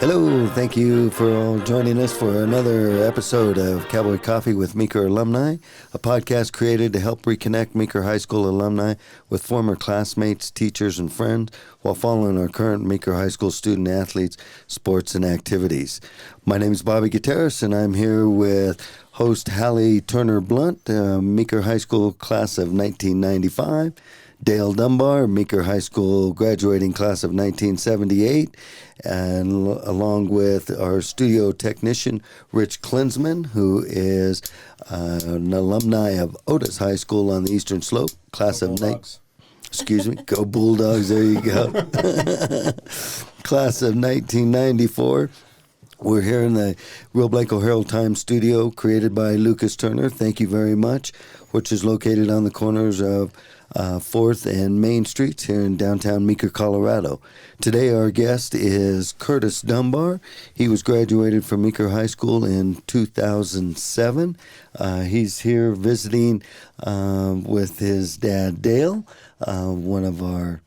Hello, thank you for joining us for another episode of Cowboy Coffee with Meeker Alumni, a podcast created to help reconnect Meeker High School alumni with former classmates, teachers, and friends while following our current Meeker High School student athletes, sports, and activities. My name is Bobby Gutierrez, and I'm here with host Hallie Turner-Blunt, Meeker High School class of 1995, Dale Dunbar, Meeker High School graduating class of 1978, and along with our studio technician, Rich Klinsman, who is an alumni of Otis High School on the Eastern Slope, class of Go Bulldogs, there you go. Class of 1994. We're here in the Rio Blanco Herald-Times studio created by Lucas Turner, thank you very much, which is located on the corners of 4th and Main Streets here in downtown Meeker, Colorado. Today our guest is Curtis Dunbar. He was graduated from Meeker High School in 2007. He's here visiting with his dad Dale, one of our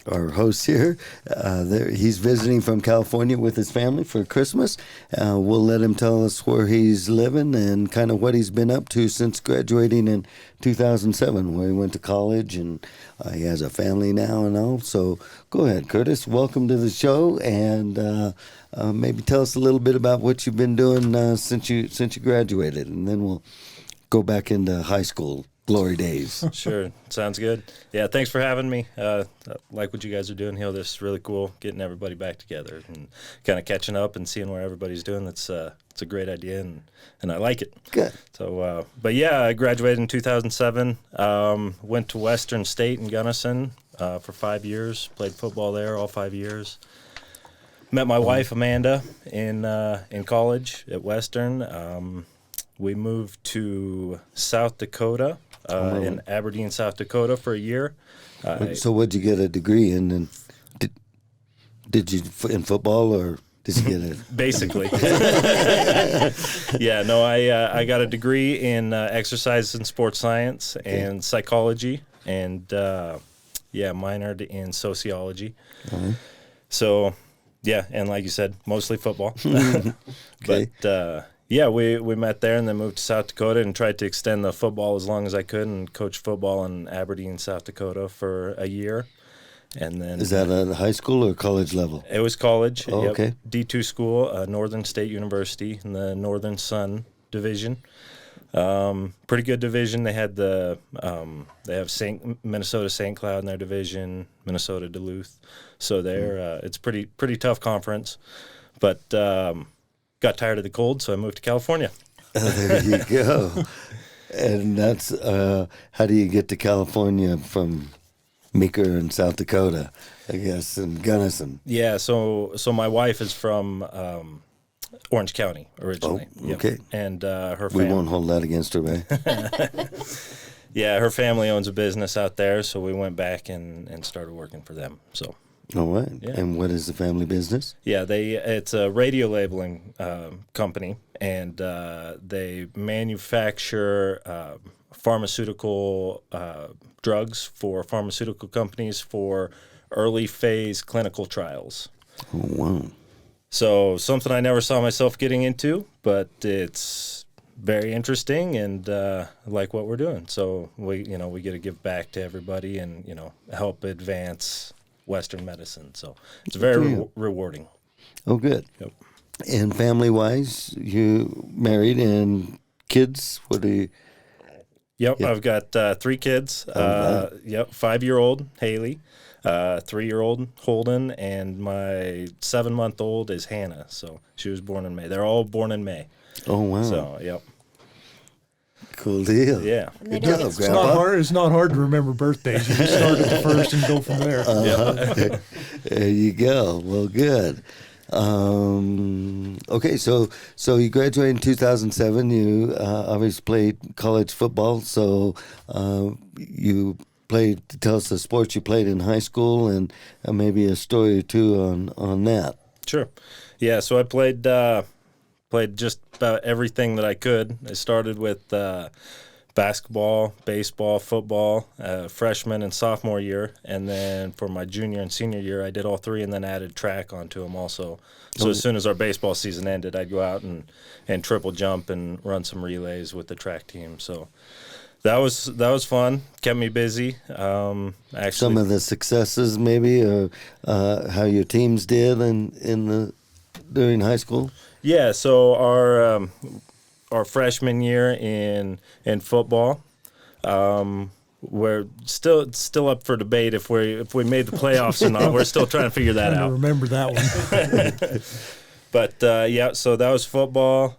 hosts here. He's visiting from California with his family for Christmas. We'll let him tell us where he's living and kind of what he's been up to since graduating in 2007, where he went to college, and he has a family now and all. So go ahead, Curtis. Welcome to the show, and maybe tell us a little bit about what you've been doing since you graduated, and then we'll go back into high school glory days. Sure. Sounds good. Yeah, thanks for having me. Like what you guys are doing here. This is really cool, getting everybody back together and kind of catching up and seeing where everybody's doing. It's a great idea, and I like it. Good. So, but yeah, I graduated in 2007, went to Western State in Gunnison for 5 years, played football there all 5 years. Met my wife, Amanda, in college at Western. We moved to South Dakota, in Aberdeen, South Dakota for a year. So what'd you get a degree in? And did you in football, or did you get it? Basically. Yeah, no, I got a degree in exercise and sports science and psychology, and minored in sociology. Uh-huh. So, yeah, and like you said, mostly football. Okay. But yeah, we met there and then moved to South Dakota and tried to extend the football as long as I could and coach football in Aberdeen, South Dakota for a year. And then is that at high school or college level? It was college. Oh, yep. Okay. D2 school, Northern State University in the Northern Sun division. Pretty good division. They had they have Minnesota St. Cloud in their division, Minnesota Duluth. So it's pretty tough conference, but. Got tired of the cold, so I moved to California. There you go. And that's how do you get to California from Meeker in South Dakota, I guess, and Gunnison? Yeah, so my wife is from Orange County originally. Oh, okay. Yep. And her family. We won't hold that against her, right? Yeah, her family owns a business out there, so we went back and started working for them. So. All right. Yeah. And what is the family business? Yeah, it's a radio labeling company, and they manufacture pharmaceutical drugs for pharmaceutical companies for early phase clinical trials. Oh, wow. So something I never saw myself getting into, but it's very interesting, and I like what we're doing. So we get to give back to everybody and help advance Western medicine, so it's very rewarding. Oh, good. Yep. And family-wise, you married and kids? What do you? Yep, I've got 3 kids. Wow. Yep, 5-year-old Haley, 3-year-old Holden, and my 7-month-old is Hannah. So she was born in May. They're all born in May. Oh, wow. So yep. Cool deal. Yeah. Good job, It's Grandpa. it's not hard to remember birthdays. You just start at the first and go from there. There you go. Well, good. Okay, so you graduated in 2007. You obviously played college football. So you played. Tell us the sports you played in high school and maybe a story or two on that. Sure. Yeah. So I played just about everything that I could. I started with basketball, baseball, football, freshman and sophomore year. And then for my junior and senior year, I did all three and then added track onto them also. So as soon as our baseball season ended, I'd go out and triple jump and run some relays with the track team. So that was fun. Kept me busy. Actually, Some of the successes, maybe, or how your teams did during high school. Yeah. So our freshman year in football, we're still up for debate if we made the playoffs or not. We're still trying to figure that Trying to out. remember that one. But yeah, so that was football.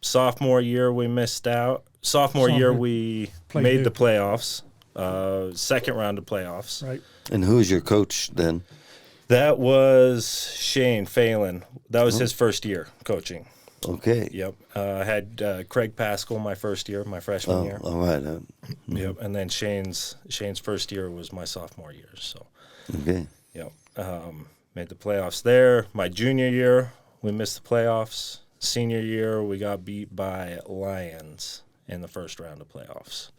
Sophomore year we missed out. Sophomore year we made the playoffs. Second round of playoffs. Right. And who's your coach then? That was Shane Phelan. That was his first year coaching. Okay. Yep. I had Craig Pascal my first year, my freshman year. All right. Yep. And then Shane's first year was my sophomore year. So. Okay. Yep. Made the playoffs there. My junior year, we missed the playoffs. Senior year, we got beat by Lions in the first round of playoffs.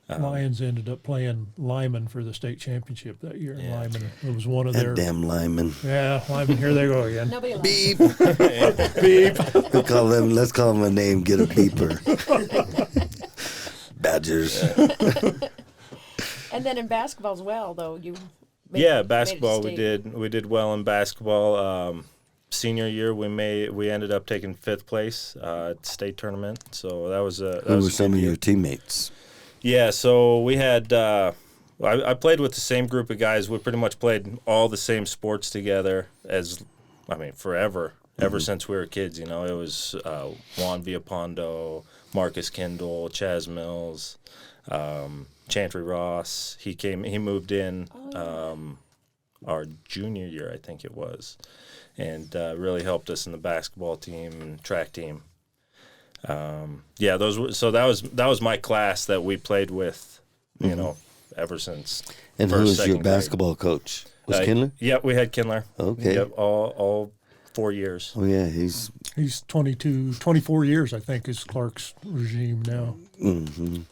Lions ended up playing Lyman for the state championship that year. Yeah. Lyman, it was one of That their. damn lineman. Yeah, Lyman, here they go again. Nobody likes Beep. Beep. Let's call them a name. Get a beeper. Badgers. And then in basketball as well, though, you made, Yeah, made it basketball state. we did well in basketball. Senior year we ended up taking 5th place at the state tournament. So that was a Who was were a some good of year. your teammates? Yeah, so we had I played with the same group of guys. We pretty much played all the same sports together forever. Ever since we were kids, it was Juan Villapondo, Marcus Kendall, Chaz Mills, Chantry Ross. He moved in our junior year, I think it was, and really helped us in the basketball team and track team. That was my class that we played with, ever since. And who first, was your second grade. basketball coach? Was Kindler? Yeah, we had Kindler. Okay. Yep, all 4 years. Oh, yeah. He's 24 years, I think, is Clark's regime now.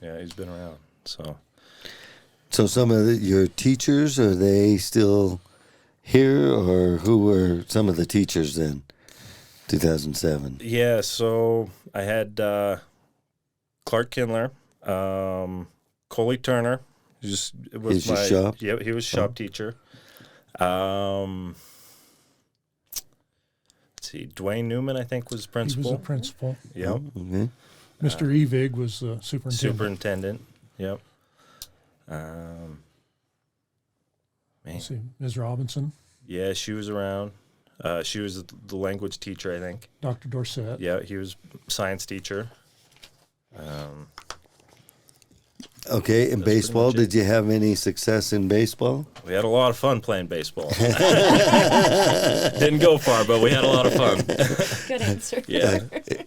Yeah, he's been around. So So some of your teachers, are they still here, or who were some of the teachers then? 2007. yeah, so I had Clark Kindler, Coley Turner. Was He's your shop? Yeah, he was shop teacher. Let's see, Dwayne Newman, I think, was He principal. was the principal. Yep. Okay. Mr. Evig was the superintendent. Superintendent. Yep. Man. Let's see, Ms. Robinson, Yeah, she was around. She was the language teacher, I think. Dr. Dorsett. Yeah, he was science teacher. Okay. In That's pretty baseball, much it. did you have any success in baseball? We had a lot of fun playing baseball. Didn't go far, but we had a lot of fun. Good answer. Yeah.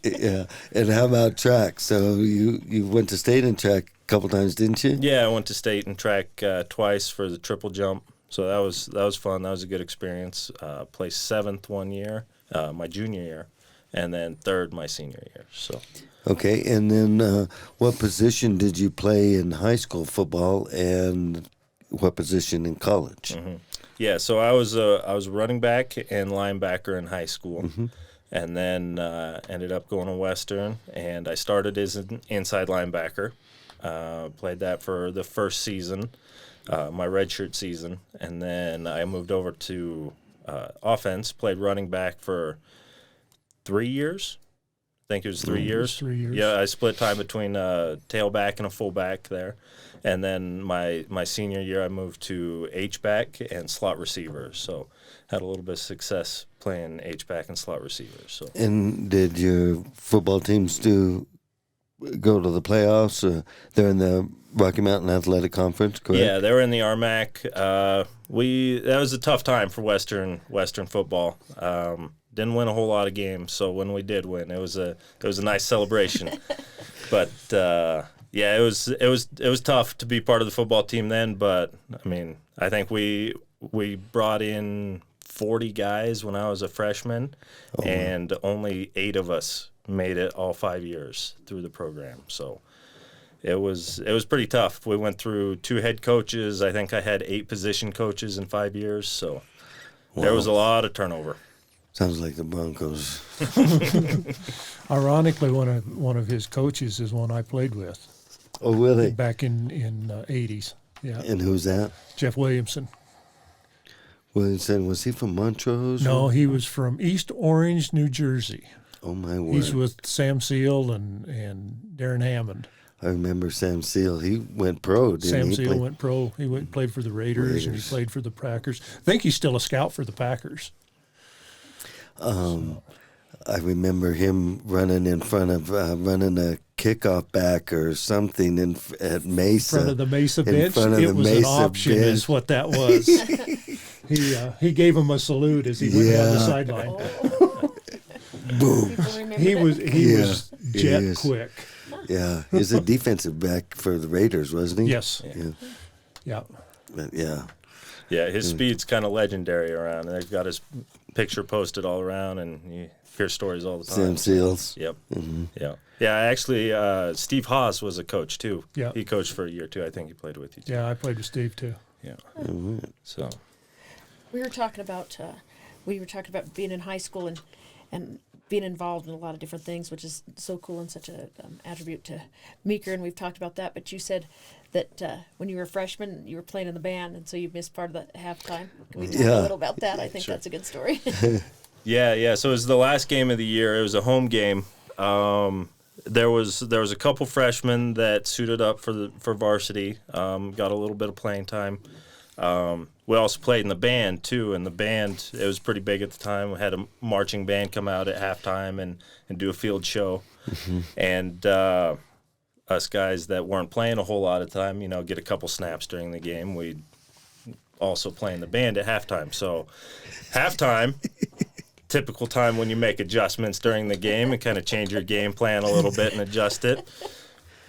Yeah. And how about track? So you went to state in track a couple times, didn't you? Yeah, I went to state and track twice for the triple jump. So that was fun. That was a good experience. Placed 7th one year, my junior year, and then 3rd my senior year. So Okay. And then what position did you play in high school football, and what position in college? yeah, so I was a running back and linebacker in high school, and then ended up going to Western, and I started as an inside linebacker. Played that for the first season. My redshirt season, and then I moved over to offense, played running back for 3 years. I think it was 3 years. 3 years. Yeah, I split time between a tailback and a fullback there. And then my senior year, I moved to H-back and slot receiver. So had a little bit of success playing H-back and slot receiver. So And did your football teams go to the playoffs? They're in the Rocky Mountain Athletic Conference, correct? yeah, they were in the RMAC. That was a tough time for Western football. Didn't win a whole lot of games, so when we did win, it was a nice celebration. But yeah, it was tough to be part of the football team then. But I mean, I think we brought in 40 guys when I was a freshman, and only 8 of us made it all 5 years through the program. So it was pretty tough. We went through 2 head coaches. I think I had 8 position coaches in 5 years, so there was a lot of turnover. Sounds like the Broncos. Ironically, one of his coaches is one I played with Oh, really? back in 80s. Yeah, And who's that? Jeff Williamson. Williamson, was he from Montrose? No, or- he was from East Orange, New Jersey. Oh, my word. He's with Sam Seal and Darren Hammond. I remember Sam Seal. He went pro, didn't Sam he? Seal Play- went pro. He played for the Raiders, and he played for the Packers. I think he's still a scout for the Packers. I remember him running in front of running a kickoff back or something at Mesa. In front of the Mesa In bench. front of It the was an Mesa option, bench. is what that was. He gave him a salute as he went down the Yeah. sideline. Boom. People remember He that? was he jet is. quick. Yeah, he was a defensive back for the Raiders, wasn't he? Yes. Yeah, Yeah. but yeah. Yeah, his speed's kind of legendary around, and they've got his picture posted all around, and you hear stories all the time. Sam Seals. Yep. Yeah. Yeah. Actually, Steve Haas was a coach too. Yeah. He coached for a year too. I think he played with you too. Yeah, I played with Steve too. Yeah. Mhm. So. We were talking about being in high school and being involved in a lot of different things, which is so cool and such a attribute to Meeker, and we've talked about that. But you said that when you were a freshman, you were playing in the band, and so you missed part of the halftime. Can we talk Yeah. a little about that? I think that's a good story. Yeah. So it was the last game of the year. It was a home game. There was a couple freshmen that suited up for varsity. Got a little bit of playing time. We also played in the band too, and the band, it was pretty big at the time. We had a marching band come out at halftime and do a field show, and us guys that weren't playing a whole lot of time, get a couple snaps during the game. We'd also play in the band at halftime. So halftime, typical time when you make adjustments during the game and kind of change your game plan a little bit and adjust it.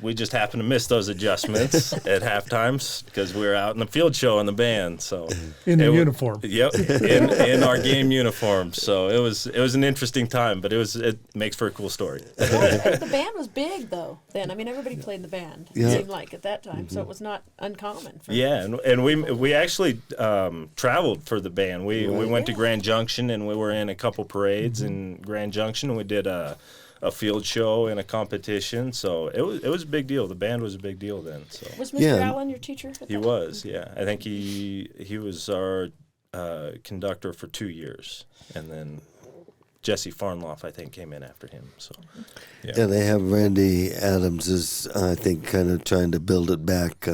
We just happened to miss those adjustments at halftimes because we were out in the field show in the band. So In the it wa- uniform. Yep, in our game uniforms. So it was an interesting time, but it makes for a cool story. The band was big, though, then. I mean, everybody played in the band, Yeah. it seemed like, at that time, so it was not uncommon. Yeah, and we actually traveled for the band. We went to Yeah. Grand Junction, and we were in a couple parades in Grand Junction. We did a field show and a competition, so it was a big deal. The band was a big deal then. So Was Mr. Yeah. Allen your teacher? At he that was, yeah. I think he was our conductor for 2 years, and then Jesse Farnloff, I think, came in after him. So Yeah, they have Randy Adams is, I think, kind of trying to build it back.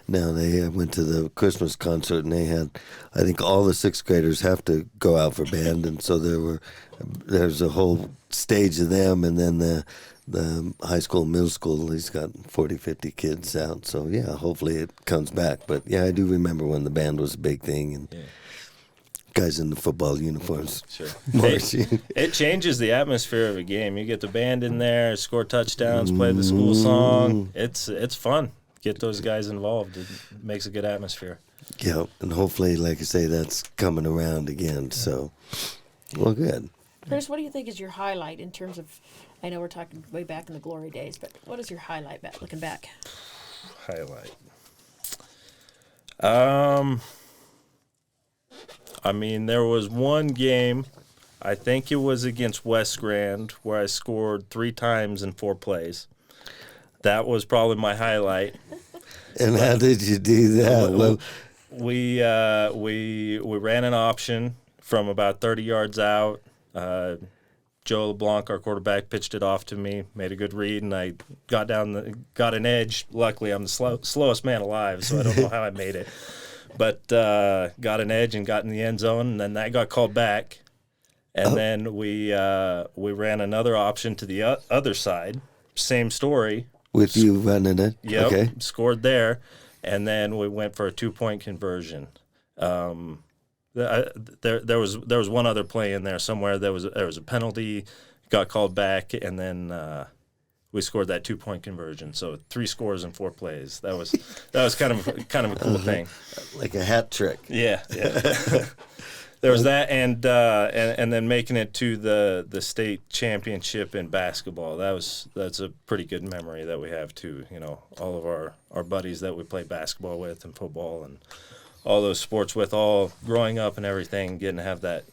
Now they went to the Christmas concert and they had, I think, all the 6th graders have to go out for band, and so there's a whole stage of them, and then the high school, middle school, he's got 40, 50 kids out. So yeah, hopefully it comes back. But yeah, I do remember when the band was a big thing and guys in the football uniforms. sure. Marching. It changes the atmosphere of a game. You get the band in there, score touchdowns, play the school song. It's fun. Get those guys involved. It makes a good atmosphere. Yeah, and hopefully, like I say, that's coming around again. So, well, good. Chris, what do you think is your highlight in terms of, I know we're talking way back in the glory days, but what is your highlight looking back? Highlight. I mean, there was one game, I think it was against West Grand, where I scored 3 times in 4 plays. That was probably my highlight. And how did you do that? Well, We ran an option from about 30 yards out. Joe LeBlanc, our quarterback, pitched it off to me, made a good read, and I got an edge. Luckily, I'm the slowest man alive, so I don't know how I made it. But got an edge and got in the end zone, and then that got called back. And then we ran another option to the other side. Same story. with you running it? Yep, Okay. scored there. And then we went for a 2-point conversion. There was one other play in there somewhere. There was a penalty, got called back, and then we scored that 2-point conversion. So 3 scores in 4 plays. That was kind of a cool thing. Like a hat trick. Yeah. There was that, and then making it to the state championship in basketball. That's a pretty good memory that we have too. You know, all of our buddies that we played basketball with and football and all those sports with, all growing up and everything, getting to have that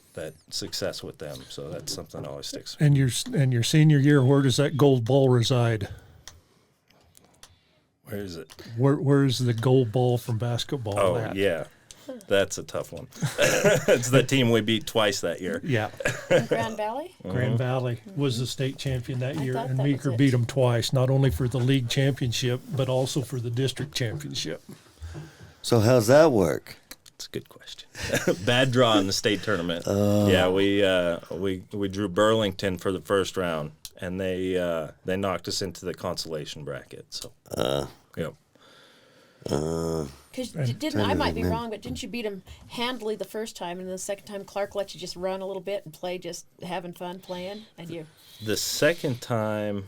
success with them. So that's something that always sticks. And your senior year, where does that gold ball reside? Where is it? Where's the gold ball from basketball? Oh, at? yeah. That's a tough one. It's the team we beat twice that year. Yeah. Grand Valley? Grand Valley was the state champion that I year, thought and that was Meeker it. beat them twice, not only for the league championship, but also for the district championship. So how's that work? It's a good question. Bad draw in the state tournament. Yeah, we drew Burlington for the first round, and they knocked us into the consolation bracket. So, yeah. Because I might be wrong, but didn't you beat him handily the first time, and the second time Clark let you just run a little bit and play, just having fun playing, and you? The second time,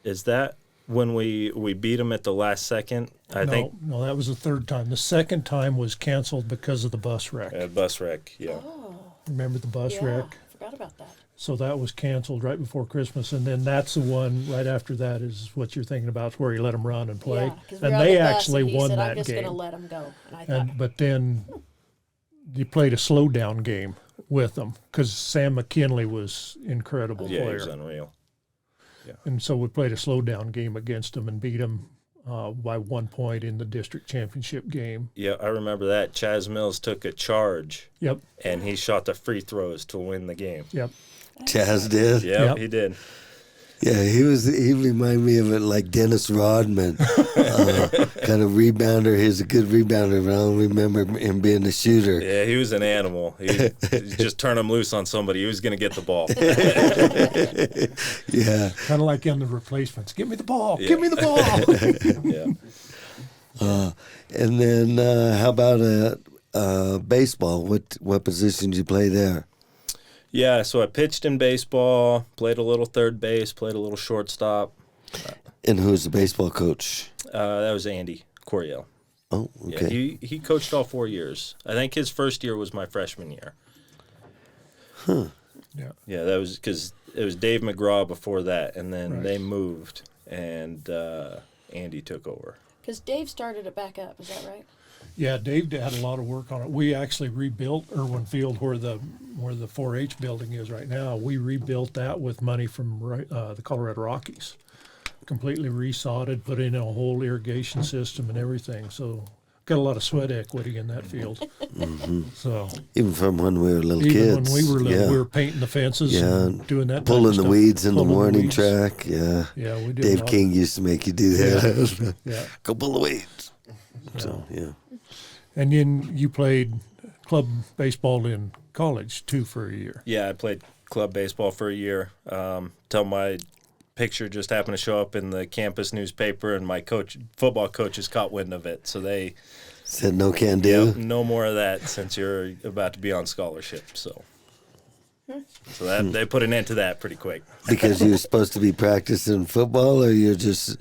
is that when we beat them at the last second? I think. No, that was the third time. The second time was canceled because of the bus wreck. Bus wreck, yeah. Oh, Remember the bus yeah. wreck? Forgot about that. So that was canceled right before Christmas, and then that's the one right after that is what you're thinking about, where you let them run and play. Yeah, 'cause we and were on they the bus actually and he won said, that I'm just game. going to let him go. And I thought, But then you played a slowdown game with them because Sam McKinley was incredible Yeah, he player. was unreal. And so we played a slowdown game against them and beat them by 1 point in the district championship game. Yeah, I remember that. Chaz Mills took a charge, Yep, and he shot the free throws to win the game. yep. Chaz did. Yep. He did. Yeah, he reminded me of it like Dennis Rodman, kind of rebounder. He's a good rebounder, but I don't remember him being a shooter. Yeah, he was an animal. He just turn him loose on somebody, he was going to get the ball. Yeah. Kind of like in the replacements. Give me the ball. Yeah. Give me the ball. Yeah. And then how about baseball? What position did you play there? Yeah, so I pitched in baseball, played a little third base, played a little shortstop. And who's the baseball coach? That was Andy Coryell. Oh, okay. Yeah, he coached all 4 years. I think his first year was my freshman year. Huh. Yeah. Yeah, that was because it was Dave McGraw before that, and then Right. they moved, and Andy took over. because Dave started it back up. Is that right? Yeah, Dave had a lot of work on it. We actually rebuilt Irwin Field where the 4-H building is right now. We rebuilt that with money from the Colorado Rockies. Completely resodded, put in a whole irrigation system and everything. So got a lot of sweat equity in that field. So Even from when we were little even kids. when we were little, yeah. we were painting the fences Yeah, and doing that. type of Pulling the stuff. weeds in the Pulling warning weeds. track. Yeah. Yeah, we did. a Dave lot. King used to make you do that. Yeah. Go pull the weeds. So, yeah. And then you played club baseball in college too for a year. Yeah, I played club baseball for a year. Till my picture just happened to show up in the campus newspaper, and my football coaches caught wind of it. So they Said no can do. Yep, no more of that since you're about to be on scholarship. So that they put an end to that pretty quick. Because you're supposed to be practicing football, or you're just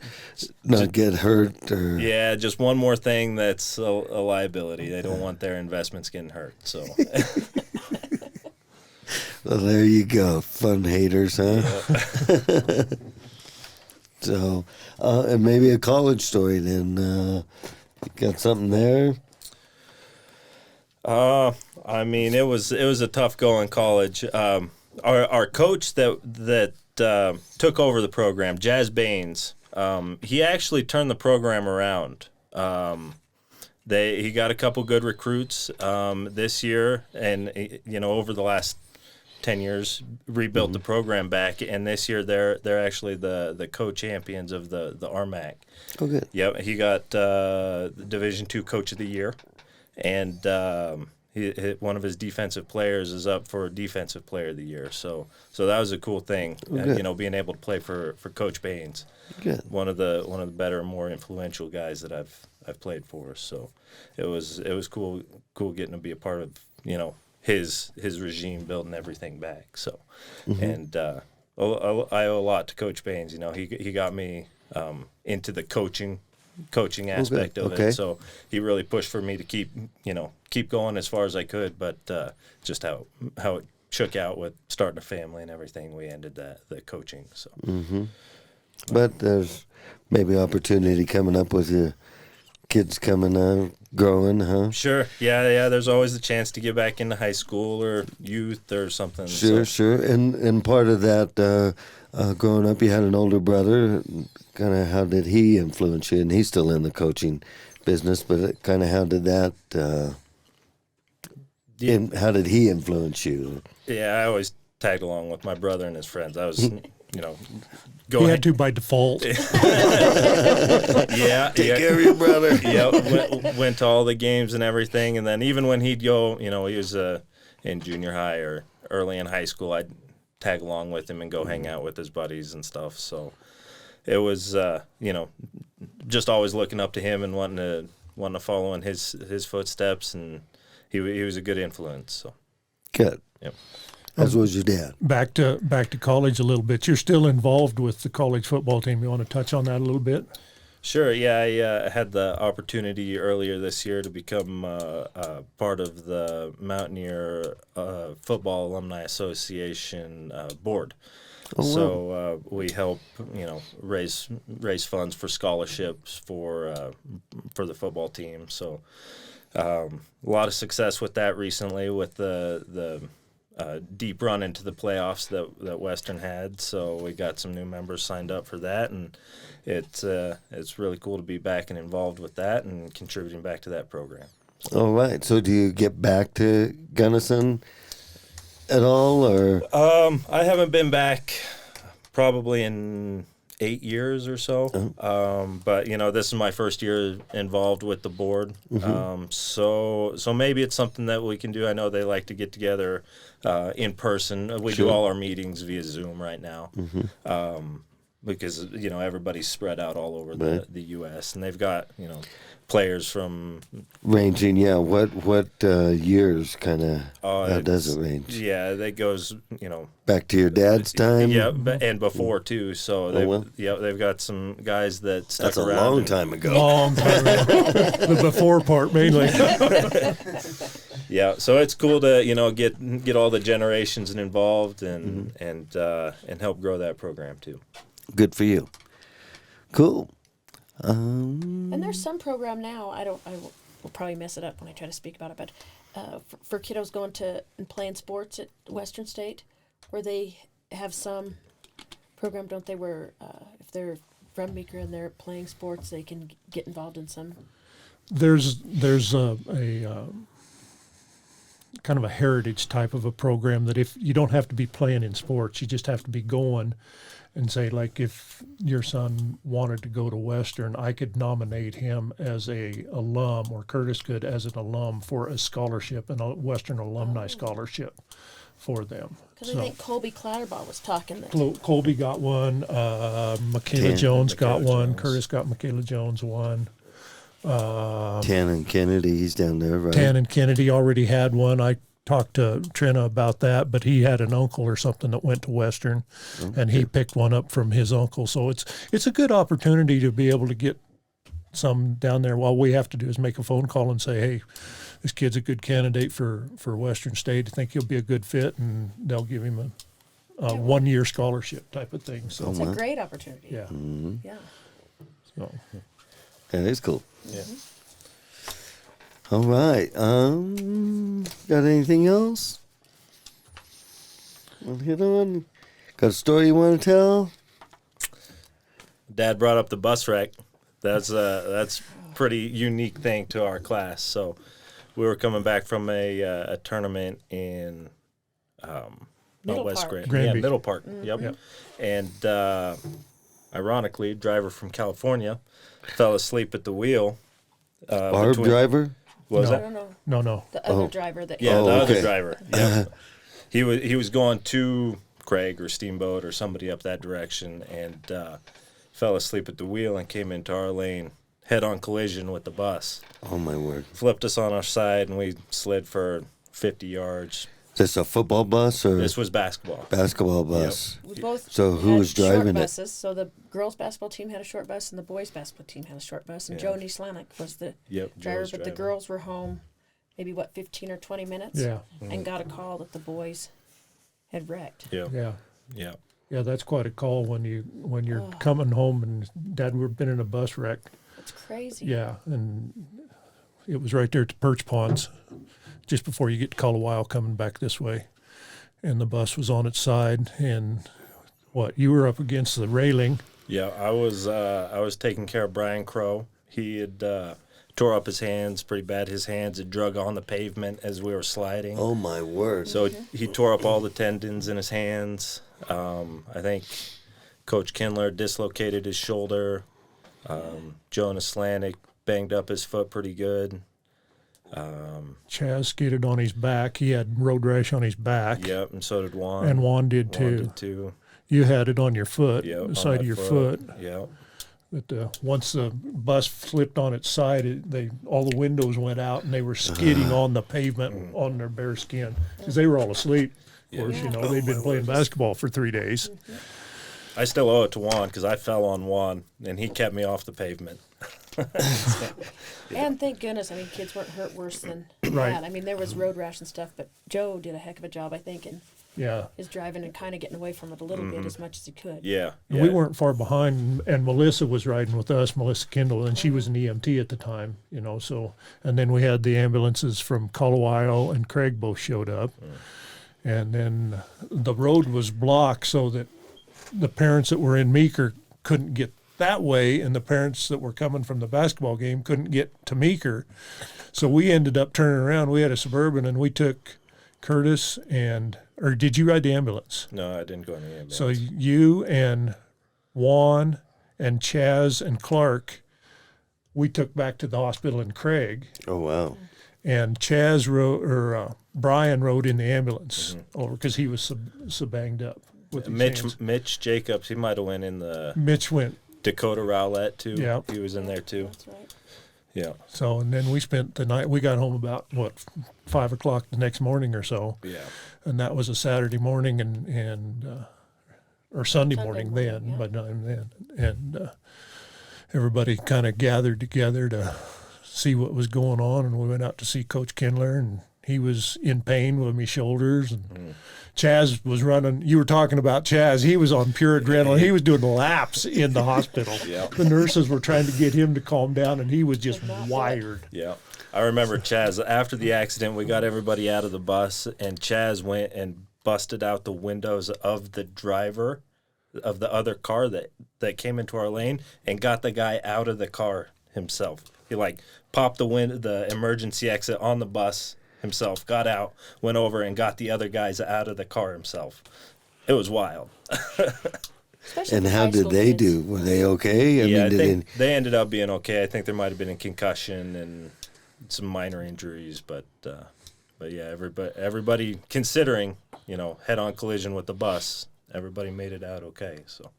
not get hurt, or Yeah, just one more thing that's a liability. They don't want their investments getting hurt. So well, there you go, fun haters, huh? So, and maybe a college story then. Got something there? I mean, it was a tough go in college. Our coach that took over the program, Jazz Baines, he actually turned the program around. He got a couple good recruits this year, and over the last 10 years rebuilt the program back, and this year they're actually the co-champions of the RMAC. Oh, good. Yep, he got the Division II Coach of the Year, and one of his defensive players is up for Defensive Player of the Year. So that was a cool thing, being able to play for Coach Baines, Good. one of the better, more influential guys that I've played for. So it was cool getting to be a part of his regime, building everything back. So and I owe a lot to Coach Baines. He got me into the coaching coaching aspect of Okay. it. So he really pushed for me to keep going as far as I could. But just how it shook out with starting a family and everything, we ended the coaching. So. But there's maybe opportunity coming up with your kids coming out, growing, huh? Sure. Yeah. There's always the chance to get back into high school or youth or something. Sure. And part of that, growing up, you had an older brother. Kind of how did he influence you? And he's still in the coaching business, but kind of how did that? How did he influence you? Yeah, I always tagged along with my brother and his friends. I was, He had to by default. Yeah. Take care of your brother. Went to all the games and everything. And then even when he'd go, he was in junior high or early in high school, I'd tag along with him and go hang out with his buddies and stuff. So it was, just always looking up to him and wanting to follow in his footsteps. And he was a good influence. So Good. Yep. As was your dad. Back to college a little bit. You're still involved with the college football team. You want to touch on that a little bit? Sure. Yeah, I had the opportunity earlier this year to become part of the Mountaineer Football Alumni Association board. Oh, wow. So we help, raise funds for scholarships for the football team. So a lot of success with that recently with the deep run into the playoffs that Western had. So we got some new members signed up for that, and it's really cool to be back and involved with that and contributing back to that program. All right. So do you get back to Gunnison at all, or? I haven't been back probably in 8 years or so. But this is my first year involved with the board. So maybe it's something that we can do. I know they like to get together in person. We do all our meetings via Zoom right now. Because everybody's spread out all over the U.S. and they've got players from Ranging, yeah. What years kind of? How does it range? Yeah, that goes Back to your dad's time. Yeah, and before too. So they've got some guys that stuck That's a around. long time ago. Long time ago. The before part mainly. Yeah, so it's cool to get all the generations involved and help grow that program too. Good for you. Cool. And there's some program now. I will probably mess it up when I try to speak about it, but for kiddos going to and playing sports at Western State, where they have some program, don't they? Where if they're from Meeker and they're playing sports, they can get involved in some. There's a kind of a heritage type of a program that if you don't have to be playing in sports, you just have to be going. And say, like, if your son wanted to go to Western, I could nominate him as a alum, or Curtis could as an alum, for a scholarship, and a Western alumni scholarship for them. Because I think Colby Clatterbaugh was talking that. Colby got one. Michaela Jones got one. Jones. Curtis got Michaela Jones one. Tannen Kennedy, he's down there, right? Tannen Kennedy already had one. I talked to Trina about that, but he had an uncle or something that went to Western, and he picked one up from his uncle. So it's a good opportunity to be able to get some down there. All we have to do is make a phone call and say, hey, this kid's a good candidate for Western State. I think he'll be a good fit, and they'll give him a 1-year scholarship type of thing. So It's a great opportunity. yeah. Yeah. So, That is cool. Yeah. All right. Got anything else? Well, hit on. Got a story you want to tell? Dad brought up the bus wreck. That's pretty unique thing to our class. So we were coming back from a tournament in Middle West Park. Grand. Grand Yeah, Beach. Middle Park. Yep. Yep. And ironically, a driver from California fell asleep at the wheel. Barb driver? Was No. that? No. The other driver that. Yeah, Oh, the okay. other driver. Yep. He was going to Craig or Steamboat or somebody up that direction, and fell asleep at the wheel and came into our lane, head-on collision with the bus. Oh, my word. Flipped us on our side, and we slid for 50 yards, This a football bus or This was basketball. basketball bus? We both So who had was driving short it? buses. So the girls' basketball team had a short bus, and the boys' basketball team had a short bus. And Joe Nieslanik was the Yep. driver, Joe's but the driving. girls were home maybe, 15 or 20 minutes? Yeah, And got a call that the boys had wrecked. Yeah. yeah. Yeah. Yeah, that's quite a call when you're coming home and Dad, we've been in a bus wreck. It's crazy. Yeah, and it was right there at the Perch Ponds, just before you get to Colawile coming back this way. And the bus was on its side, and you were up against the railing. Yeah, I was taking care of Brian Crow. He had tore up his hands pretty bad. His hands had drug on the pavement as we were sliding. Oh my word! So he tore up all the tendons in his hands. I think Coach Kindler dislocated his shoulder. Jonas Slanik banged up his foot pretty good. Chaz skated on his back. He had road rash on his back. Yep, and so did Juan. And Juan did Juan too. did too. You had it on your foot, Yep, the on side my of your foot. Yep. But once the bus flipped on its side, all the windows went out, and they were skidding on the pavement on their bare skin because they were all asleep. Of course, they'd been playing basketball for 3 days. I still owe it to Juan because I fell on Juan, and he kept me off the pavement. And thank goodness, I mean, kids weren't hurt worse than Right. that. I mean, there was road rash and stuff, but Joe did a heck of a job, I think, in Yeah. his driving and kind of getting away from it a little bit as much as he could. Yeah. And we weren't far behind, and Melissa was riding with us, Melissa Kendall, and she was an EMT at the time, so, and then we had the ambulances from Colawile and Craig both showed up. And then the road was blocked so that the parents that were in Meeker couldn't get that way, and the parents that were coming from the basketball game couldn't get to Meeker. So we ended up turning around. We had a Suburban, and we took Curtis or did you ride the ambulance? No, I didn't go in the ambulance. So you and Juan and Chaz and Clark, we took back to the hospital in Craig, Oh wow! and Chaz Brian rode in the ambulance over because he was so banged up with his hands. Mitch Jacobs, he might have went in the Mitch went. Dakota Rowlett too. Yeah. He was in there too. That's right. Yeah. So, and then we spent the night. We got home about 5 o'clock the next morning or so, Yeah. and that was a Saturday morning or Sunday morning morning, then, yeah. by then, and everybody kind of gathered together to see what was going on, and we went out to see Coach Kindler, and he was in pain with his shoulders, and Chaz was running. You were talking about Chaz. He was on pure adrenaline. He was doing laps in the hospital. Yeah. The nurses were trying to get him to calm down, and he was just wired. Yeah. I remember Chaz, after the accident, we got everybody out of the bus, and Chaz went and busted out the windows of the driver of the other car that came into our lane and got the guy out of the car himself. He popped the emergency exit on the bus himself, got out, went over and got the other guys out of the car himself. It was wild. Especially And for how high did school they kids. do? Were they okay? I did think they ended up being okay. I think there might have been a concussion and some minor injuries, but yeah, everybody considering, head-on collision with the bus, everybody made it out okay. So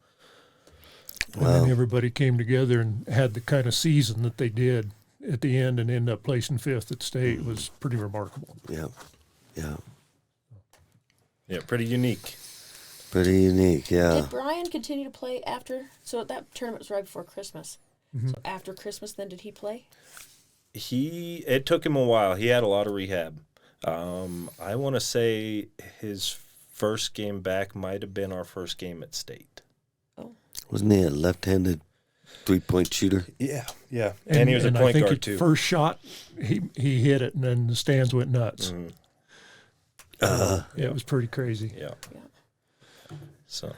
And then everybody came together and had the kind of season that they did at the end and end up placing 5th at state was pretty remarkable. Yeah, yeah, yeah, pretty unique. pretty unique. Yeah. Did Brian continue to play after? So that tournament was right before Christmas. So after Christmas, then did he play? It took him a while. He had a lot of rehab. I want to say his first game back might have been our first game at state. Wasn't he a left-handed 3-point shooter? Yeah, yeah. And he was a point I think guard his too. first shot, he hit it, and then the stands went nuts. Yeah, it was pretty crazy. Yeah. Yeah. So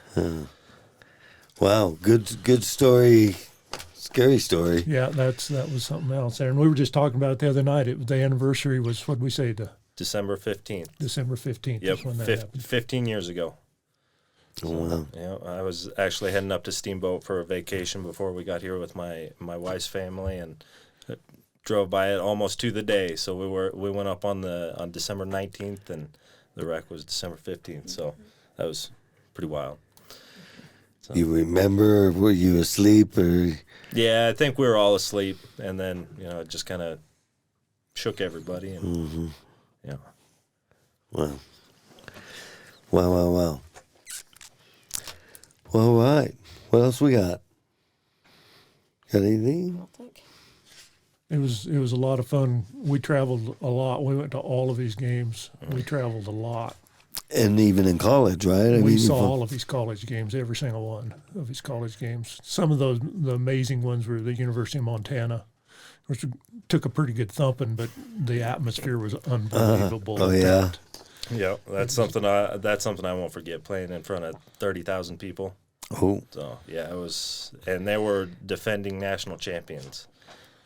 Wow, good story. Scary story. Yeah, that was something else there. And we were just talking about it the other night. The anniversary was, what did we say, December 15th. December 15th Yep, is when that happened. 15 years ago. Oh, wow. Yeah, I was actually heading up to Steamboat for a vacation before we got here with my wife's family, and drove by it almost to the day. So we went up on December 19th, and the wreck was December 15th. So that was pretty wild. So, You remember? Were you asleep or? yeah, I think we were all asleep, and then it just kind of shook everybody, and yeah. Wow. Wow, wow, wow. Well, all right. What else we got? Got anything? I don't think. It was a lot of fun. We traveled a lot. We went to all of his games. We traveled a lot. And even in college, right? We saw all of his college games, every single one of his college games. Some of those, the amazing ones, were the University of Montana, which took a pretty good thumping, but the atmosphere was unbelievable. Oh, yeah. Yeah, that's something I won't forget, playing in front of 30,000 people. Oh, So yeah, it was, and they were defending national champions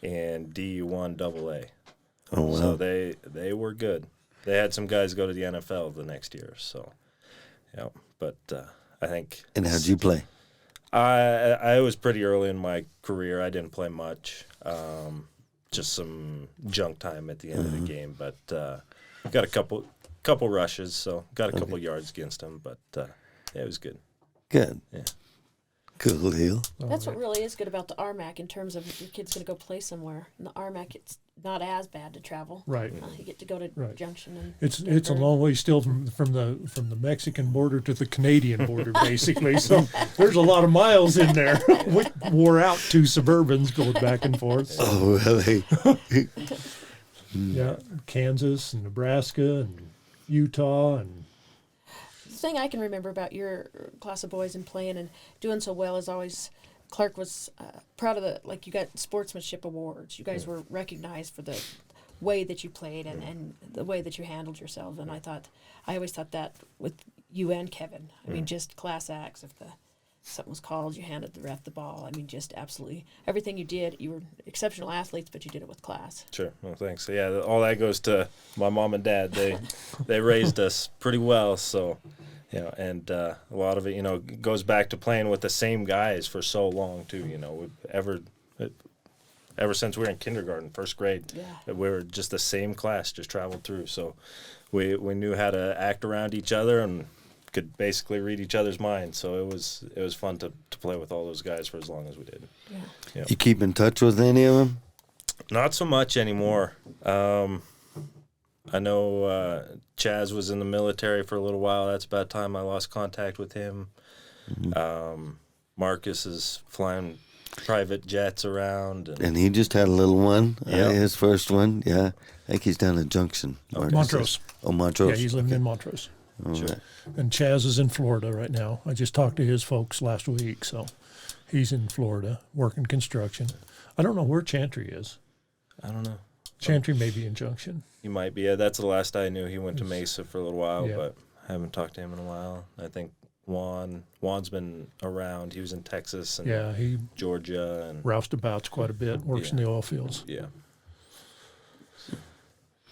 in D1 AA. oh, wow. So they were good. They had some guys go to the NFL the next year. So yeah, but I think. And how'd you play? I was pretty early in my career. I didn't play much, just some junk time at the end of the game. But got a couple rushes, so got a couple yards against them. But yeah, it was good. Good. Yeah. Cool deal. That's what really is good about the RMAC in terms of if your kid's going to go play somewhere. In the RMAC, it's not as bad to travel. Right. You get to go to Right. Junction and It's a Denver. long way still from the Mexican border to the Canadian border, basically. So there's a lot of miles in there. We wore out 2 Suburbans going back and forth. So, Oh, really? yeah, Kansas and Nebraska and Utah and The thing I can remember about your class of boys and playing and doing so well is always Clark was proud of you got sportsmanship awards. You guys were recognized for the way that you played and the way that you handled yourself. And I always thought that with you and Kevin. I mean, just class acts. If something was called, you handed the ref the ball. I mean, just absolutely everything you did. You were exceptional athletes, but you did it with class. Sure. Well, thanks. So, yeah, all that goes to my mom and dad. They raised us pretty well. So, and a lot of it, goes back to playing with the same guys for so long too. Ever since we were in kindergarten, first grade, Yeah. we were just the same class, just traveled through. So, we knew how to act around each other and could basically read each other's minds. So it was fun to play with all those guys for as long as we did. Yeah. You keep in touch with any of them? Not so much anymore. I know Chaz was in the military for a little while. That's about time I lost contact with him. Marcus is flying private jets around. And And he just had a little one, Yeah. his first one. Yeah, I think he's down in Junction. Marcus Montrose. is. Oh, Montrose. Yeah, he's living in Montrose. All Sure. right. And Chaz is in Florida right now. I just talked to his folks last week, so he's in Florida working construction. I don't know where Chantry is. I don't know. Chantry may be in Junction. He might be. Yeah, that's the last I knew. He went to Mesa for a little while, Yeah. but I haven't talked to him in a while. I think Juan's been around. He was in Texas and Yeah, he Georgia and roused about quite a bit, works in the oil fields. yeah.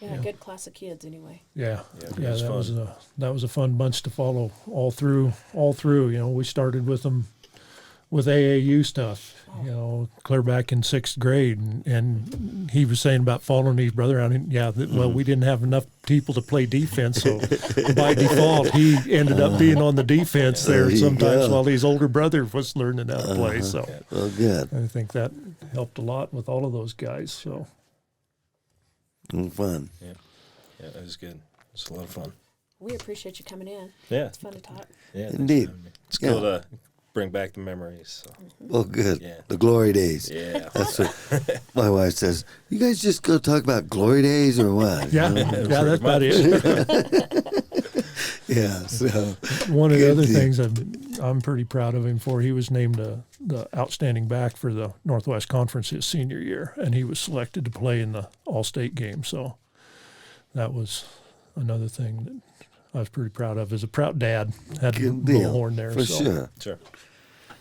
Yeah, Yeah. good class of kids anyway. Yeah, Yeah, it yeah, was that was a fun bunch to follow all through. We started with them with AAU stuff, clear back in 6th grade, and he was saying about following his brother around. And well, we didn't have enough people to play defense, so by default, he ended up being on the defense there There you sometimes go. while his older brother was learning how to play. So Well, good. I think that helped a lot with all of those guys. So. Fun. Yeah, it was good. It's a lot of fun. We appreciate you coming in. Yeah, It's fun to talk. yeah. thanks for Indeed. having me. It's cool to bring back the memories. So. Well, good. Yeah. The glory days. Yeah. That's what my wife says. You guys just go talk about glory days or what? Yeah, that's about it. Yeah. So One of the Good other deal. things I'm pretty proud of him for, he was named the outstanding back for the Northwest Conference his senior year, and he was selected to play in the All-State game. So that was another thing that I was pretty proud of. As a proud dad, had to good blow a deal. horn there. For so. sure. Sure.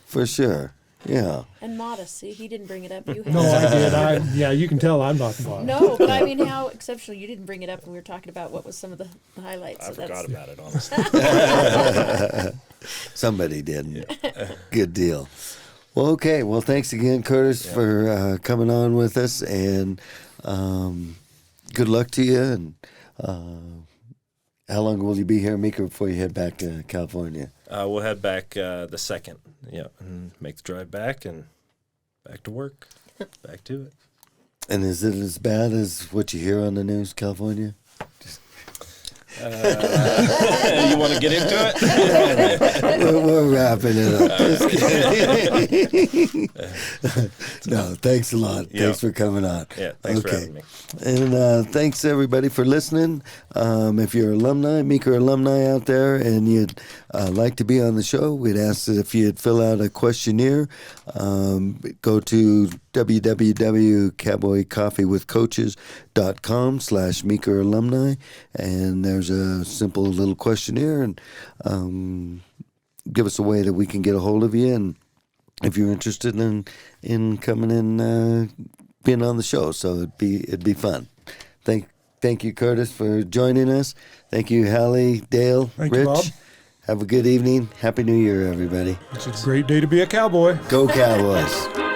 For sure. Yeah. And modest. See, he didn't bring it up. You had. No, I did. Yeah, you can tell I'm not the boss. No, but I mean, how exceptional. You didn't bring it up when we were talking about what was some of the highlights. I So forgot that's, about it, honestly. Somebody did. Good deal. Well, okay. Well, thanks again, Curtis, for coming on with us, and good luck to you. And how long will you be here, Meeker, before you head back to California? We'll head back the 2nd. Yeah, and make the drive back and back to work. Back to it. And is it as bad as what you hear on the news, California? You want to get into it? We're wrapping it up. Just kidding. No, thanks a lot. Yeah. Thanks for coming on. Yeah, thanks for having me. And thanks everybody for listening. If you're alumni, Meeker alumni out there, and you'd like to be on the show, we'd ask that if you'd fill out a questionnaire, go to www.cowboycoffeewithcoaches.com/Meeker alumni, and there's a simple little questionnaire, and give us a way that we can get a hold of you, and if you're interested in coming in, being on the show, so it'd be fun. Thank you, Curtis, for joining us. Thank you, Hallie, Dale, Thank Rich. you, Bob. Have a good evening. Happy New Year, everybody. It's a great day to be a cowboy. Go Cowboys.